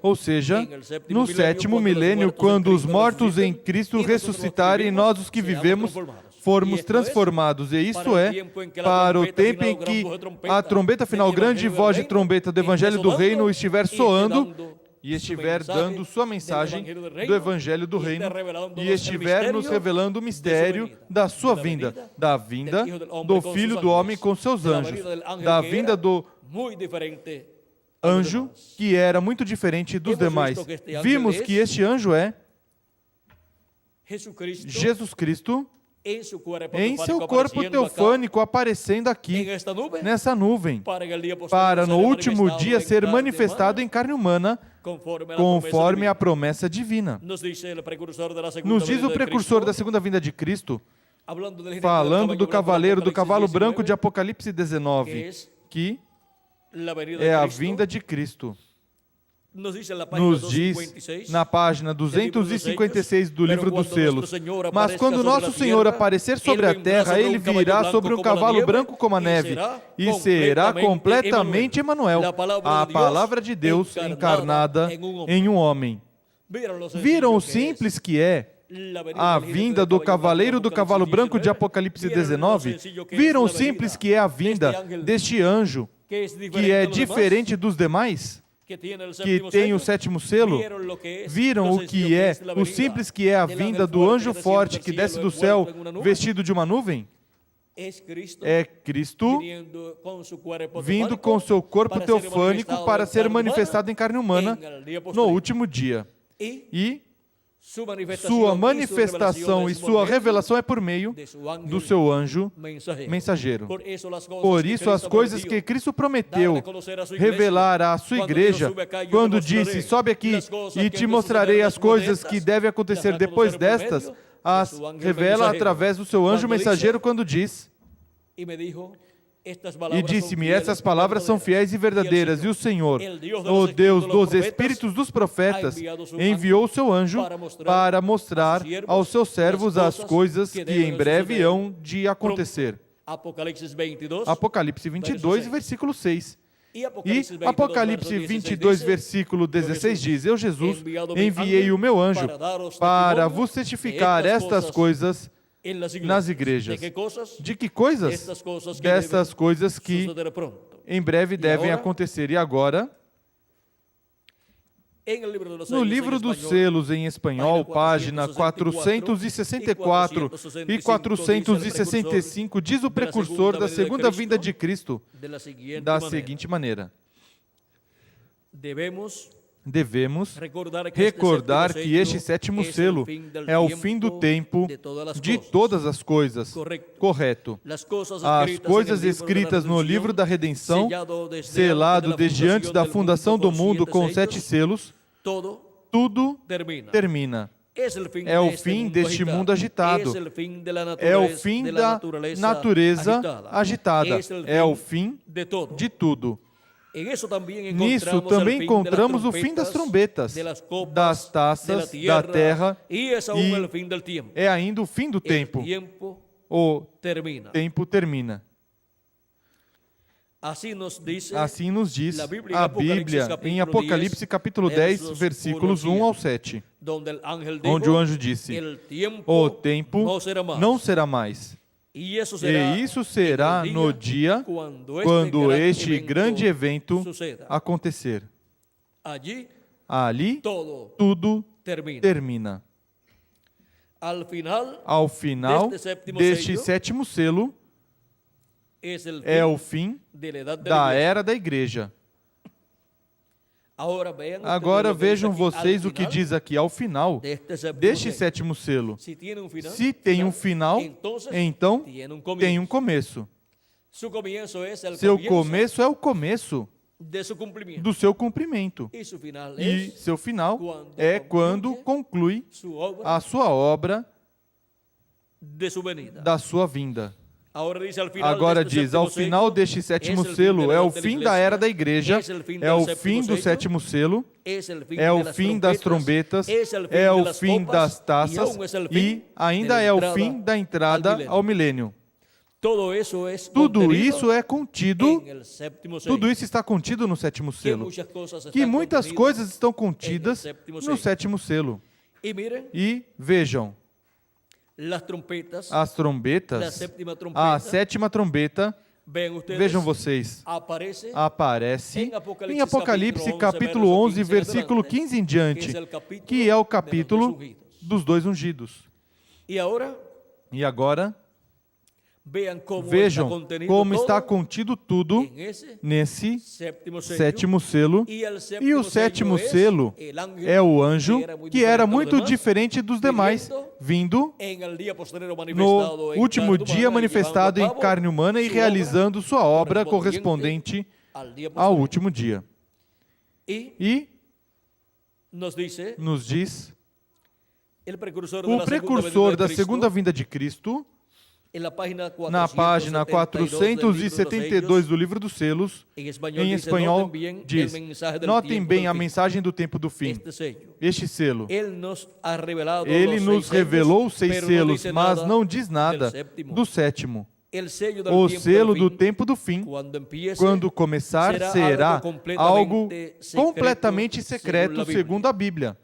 A: Ou seja, no sétimo milênio, quando os mortos em Cristo ressuscitarem, nós os que vivemos formos transformados, e isso é para o tempo em que a trombeta final, grande voz de trombeta do Evangelho do Reino estiver soando e estiver dando sua mensagem do Evangelho do Reino e estiver nos revelando o mistério da sua vinda, da vinda do Filho do Homem com seus anjos, da vinda do anjo que era muito diferente dos demais. Vimos que este anjo é Jesus Cristo em seu corpo teofânico aparecendo aqui, nessa nuvem, para no último dia ser manifestado em carne humana, conforme a promessa divina. Nos diz o precursor da segunda vinda de Cristo, falando do cavaleiro do cavalo branco de Apocalipse 19, que é a vinda de Cristo. Nos diz na página 256 do livro dos selos: mas quando nosso Senhor aparecer sobre a terra, ele virá sobre um cavalo branco como a neve, e será completamente Emanuel, a palavra de Deus encarnada em um homem. Viram o simples que é a vinda do cavaleiro do cavalo branco de Apocalipse 19? Viram o simples que é a vinda deste anjo, que é diferente dos demais? Que tem o sétimo selo? Viram o que é, o simples que é a vinda do anjo forte que desce do céu vestido de uma nuvem? É Cristo vindo com seu corpo teofânico para ser manifestado em carne humana no último dia. E sua manifestação e sua revelação é por meio do seu anjo mensageiro. Por isso, as coisas que Cristo prometeu revelar à sua igreja, quando disse: sobe aqui e te mostrarei as coisas que devem acontecer depois destas, as revela através do seu anjo mensageiro, quando diz: e disse-me, essas palavras são fiéis e verdadeiras, e o Senhor, o Deus dos espíritos dos profetas, enviou o seu anjo para mostrar aos seus servos as coisas que em breve hão de acontecer. Apocalipse 22, versículo 6. E Apocalipse 22, versículo 16 diz: eu, Jesus, enviei o meu anjo para vos certificar estas coisas nas igrejas. De que coisas? Destas coisas que em breve devem acontecer. E agora, no livro dos selos em espanhol, página 464 e 465, diz o precursor da segunda vinda de Cristo da seguinte maneira: devemos recordar que este sétimo selo é o fim do tempo de todas as coisas. Correto. As coisas escritas no livro da redenção, selado desde antes da fundação do mundo com 7 selos, tudo termina. É o fim deste mundo agitado. É o fim da natureza agitada. É o fim de tudo. Nisso também encontramos o fim das trombetas, das taças, da terra, e é ainda o fim do tempo. O tempo termina. Assim nos diz a Bíblia em Apocalipse capítulo 10, versículos 1 ao 7, onde o anjo disse: o tempo não será mais. E isso será no dia quando este grande evento acontecer. Ali, tudo termina. Ao final deste sétimo selo, é o fim da era da igreja. Agora vejam vocês o que diz aqui ao final deste sétimo selo. Se tem um final, então tem um começo. Seu começo é o começo do seu cumprimento. E seu final é quando conclui a sua obra da sua vinda. Agora diz, ao final deste sétimo selo, é o fim da era da igreja, é o fim do sétimo selo, é o fim das trombetas, é o fim das taças e ainda é o fim da entrada ao milênio. Tudo isso é contido, tudo isso está contido no sétimo selo. Que muitas coisas estão contidas no sétimo selo. E vejam, as trombetas, a sétima trombeta, vejam vocês, aparece em Apocalipse capítulo 11, versículo 15 em diante, que é o capítulo dos dois ungidos. E agora, vejam como está contido tudo nesse sétimo selo. E o sétimo selo é o anjo que era muito diferente dos demais, vindo no último dia manifestado em carne humana e realizando sua obra correspondente ao último dia. E nos diz o precursor da segunda vinda de Cristo. Na página 472 do livro dos selos, em espanhol, diz: notem bem a mensagem do tempo do fim. Este selo. Ele nos revelou os 6 selos, mas não diz nada do sétimo. O selo do tempo do fim, quando começar, será algo completamente secreto, segundo a Bíblia.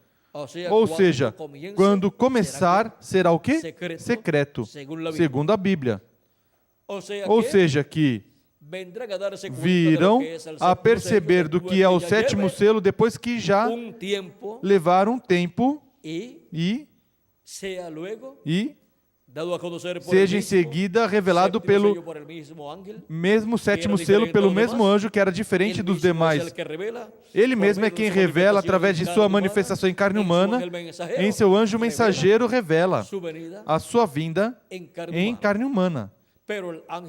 A: Ou seja, quando começar, será o quê? Secreto, segundo a Bíblia. Ou seja, que virão a perceber do que é o sétimo selo depois que já levaram um tempo e seja em seguida revelado pelo mesmo sétimo selo, pelo mesmo anjo que era diferente dos demais. Ele mesmo é quem revela através de sua manifestação em carne humana, em seu anjo mensageiro revela a sua vinda em carne humana.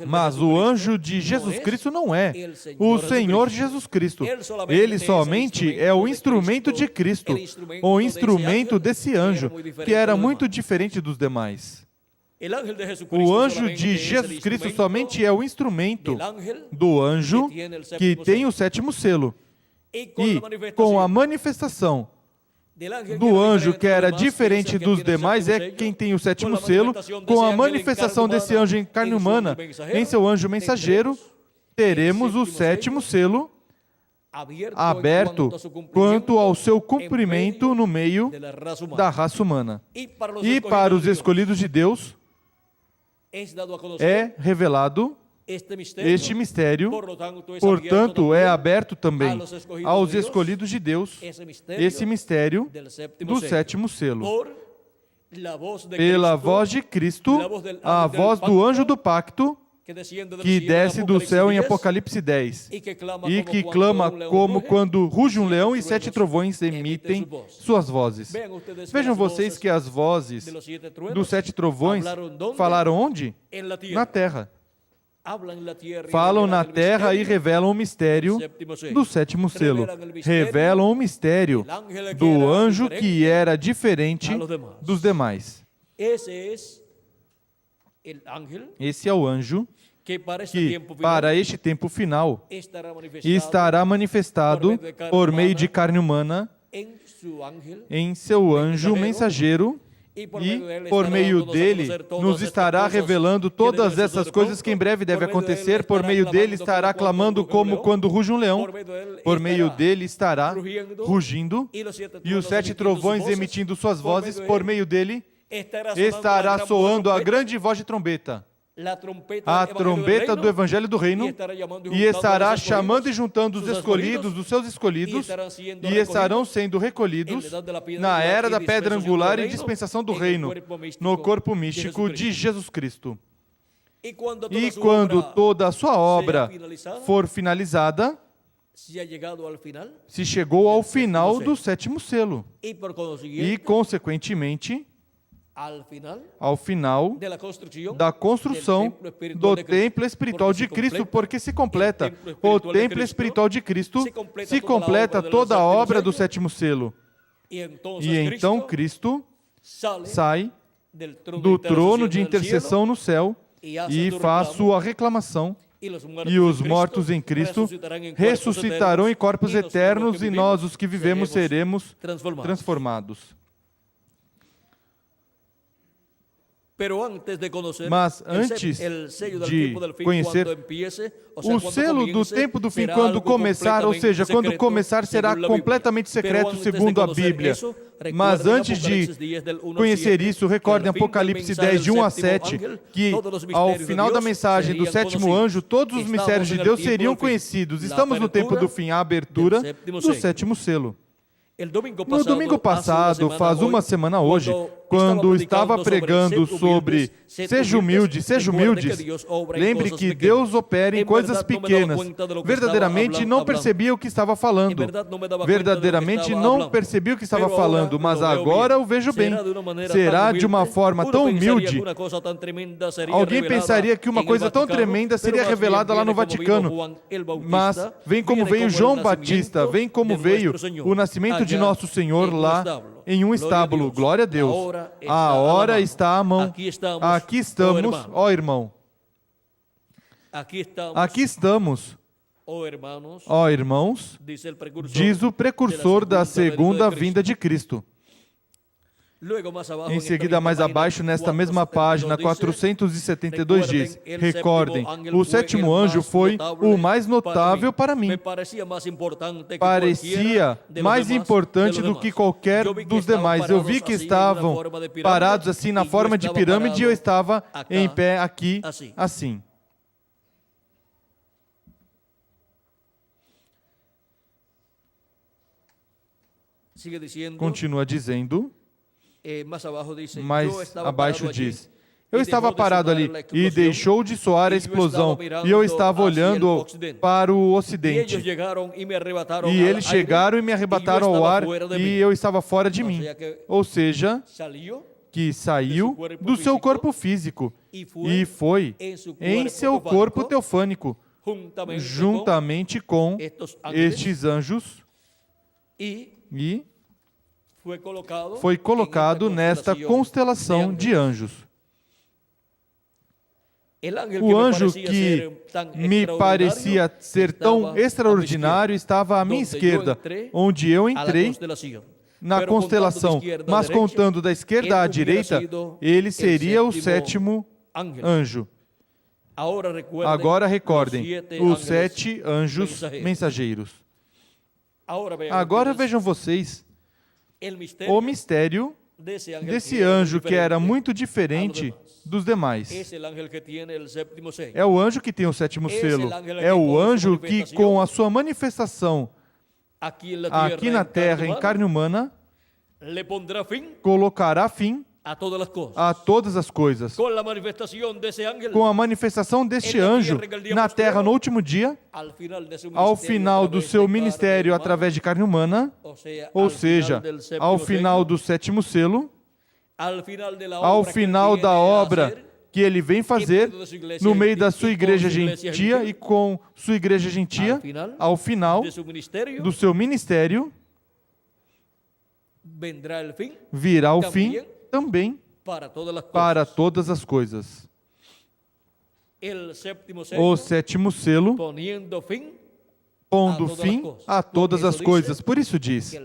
A: Mas o anjo de Jesus Cristo não é o Senhor Jesus Cristo. Ele somente é o instrumento de Cristo, o instrumento desse anjo, que era muito diferente dos demais. O anjo de Jesus Cristo somente é o instrumento do anjo que tem o sétimo selo. E com a manifestação do anjo que era diferente dos demais, é quem tem o sétimo selo, com a manifestação desse anjo em carne humana, em seu anjo mensageiro, teremos o sétimo selo aberto quanto ao seu cumprimento no meio da raça humana. E para os escolhidos de Deus, é revelado este mistério, portanto, é aberto também aos escolhidos de Deus, esse mistério do sétimo selo. Pela voz de Cristo, a voz do anjo do pacto, que desce do céu em Apocalipse 10, e que clama como quando ruge um leão e 7 trovões emitem suas vozes. Vejam vocês que as vozes dos 7 trovões falaram onde? Na terra. Falam na terra e revelam o mistério do sétimo selo. Revelam o mistério do anjo que era diferente dos demais. Esse é o anjo que, para este tempo final, estará manifestado por meio de carne humana em seu anjo mensageiro, e, por meio dele, nos estará revelando todas essas coisas que em breve devem acontecer. Por meio dele, estará clamando como quando ruge um leão. Por meio dele, estará rugindo, e os 7 trovões emitindo suas vozes. Por meio dele, estará soando a grande voz de trombeta. a trombeta do Evangelho do Reino, e estará chamando e juntando os escolhidos dos seus escolhidos, e estarão sendo recolhidos na era da pedra angular e dispensação do reino, no corpo místico de Jesus Cristo. E quando toda a sua obra for finalizada, se chegou ao final do sétimo selo, e, consequentemente, ao final da construção do templo espiritual de Cristo, porque se completa o templo espiritual de Cristo, se completa toda a obra do sétimo selo. E então Cristo sai do trono de intercessão no céu e faz sua reclamação, e os mortos em Cristo ressuscitarão em corpos eternos, e nós, os que vivemos, seremos transformados. Mas antes de conhecer o selo do tempo do fim, quando começar, ou seja, quando começar, será completamente secreto segundo a Bíblia. Mas antes de conhecer isso, recordem Apocalipse 10, de 1 a 7, que ao final da mensagem do sétimo anjo, todos os mistérios de Deus seriam conhecidos. Estamos no tempo do fim, a abertura do sétimo selo. No domingo passado, faz uma semana hoje, quando estava pregando sobre seja humildes, lembre que Deus opera em coisas pequenas. Verdadeiramente não percebia o que estava falando. Mas agora eu vejo bem. Será de uma forma tão humilde. Alguém pensaria que uma coisa tão tremenda seria revelada lá no Vaticano. Mas vem como veio João Batista, vem como veio o nascimento de nosso Senhor lá em um estábulo. Glória a Deus. A hora está à mão. Aqui estamos, ó irmão. Aqui estamos, ó irmãos, diz o precursor da segunda vinda de Cristo. Em seguida, mais abaixo, nesta mesma página, 472 diz: recordem, o sétimo anjo foi o mais notável para mim. Parecia mais importante do que qualquer dos demais. Eu vi que estavam parados assim, na forma de pirâmide, e eu estava em pé aqui, assim. Continua dizendo. Mais abaixo diz: eu estava parado ali, e deixou de soar a explosão, e eu estava olhando para o ocidente. E eles chegaram e me arrebataram ao ar, e eu estava fora de mim. Ou seja, que saiu do seu corpo físico, e foi em seu corpo teofânico, juntamente com estes anjos, e foi colocado nesta constelação de anjos. O anjo que me parecia ser tão extraordinário estava à minha esquerda, onde eu entrei na constelação. Mas contando da esquerda à direita, ele seria o sétimo anjo. Agora recordem, os 7 anjos mensageiros. Agora vejam vocês o mistério desse anjo que era muito diferente dos demais. É o anjo que tem o sétimo selo. É o anjo que, com a sua manifestação aqui na terra, em carne humana, colocará fim a todas as coisas. Com a manifestação deste anjo na terra no último dia, ao final do seu ministério através de carne humana, ou seja, ao final do sétimo selo, ao final da obra que ele vem fazer no meio da sua igreja gentia e com sua igreja gentia, ao final do seu ministério, virá o fim também para todas as coisas. O sétimo selo, pondo fim a todas as coisas. Por isso diz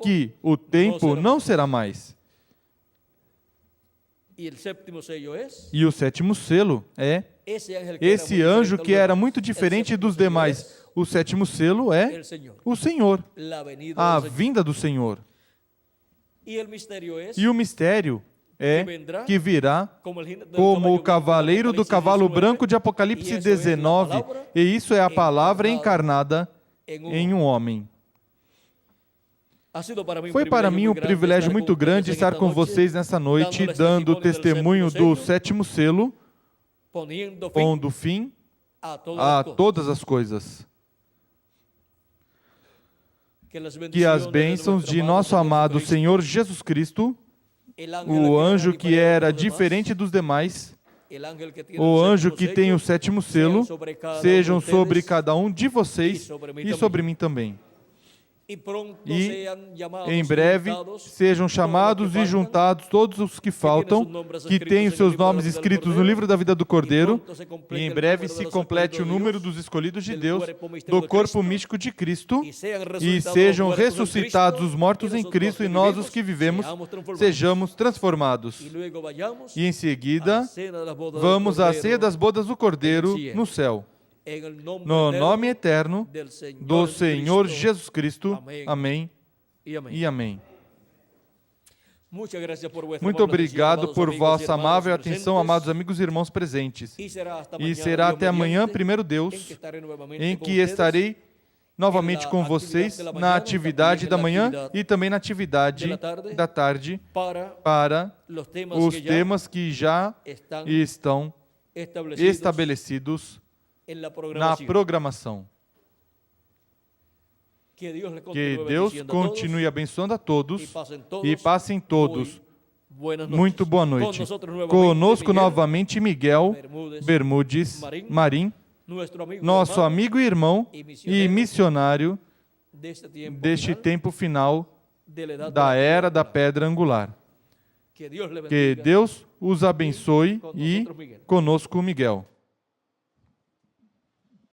A: que o tempo não será mais. E o sétimo selo é esse anjo que era muito diferente dos demais. O sétimo selo é o Senhor, a vinda do Senhor. E o mistério que virá como o cavaleiro do cavalo branco de Apocalipse 19, e isso é a palavra encarnada em um homem. Foi para mim um privilégio muito grande estar com vocês nessa noite, dando testemunho do sétimo selo, pondo fim a todas as coisas. Que as bênçãos de nosso amado Senhor Jesus Cristo, o anjo que era diferente dos demais, o anjo que tem o sétimo selo, sejam sobre cada um de vocês e sobre mim também. E, em breve, sejam chamados e juntados todos os que faltam, que têm os seus nomes escritos no livro da vida do Cordeiro, e em breve se complete o número dos escolhidos de Deus, do corpo místico de Cristo, e sejam ressuscitados os mortos em Cristo, e nós, os que vivemos, sejamos transformados. E, em seguida, vamos à ceia das bodas do Cordeiro no céu. No nome eterno do Senhor Jesus Cristo. Amém e amém. Muito obrigado por vossa amável atenção, amados amigos e irmãos presentes. E será até amanhã, primeiro Deus, em que estarei novamente com vocês na atividade da manhã e também na atividade da tarde para os temas que já estão estabelecidos na programação. Que Deus continue abençoando a todos e passem todos muito boa noite. Conosco novamente Miguel Bermudes Marim, nosso amigo e irmão e missionário deste tempo final da Era da Pedra Angular. Que Deus os abençoe e conosco Miguel.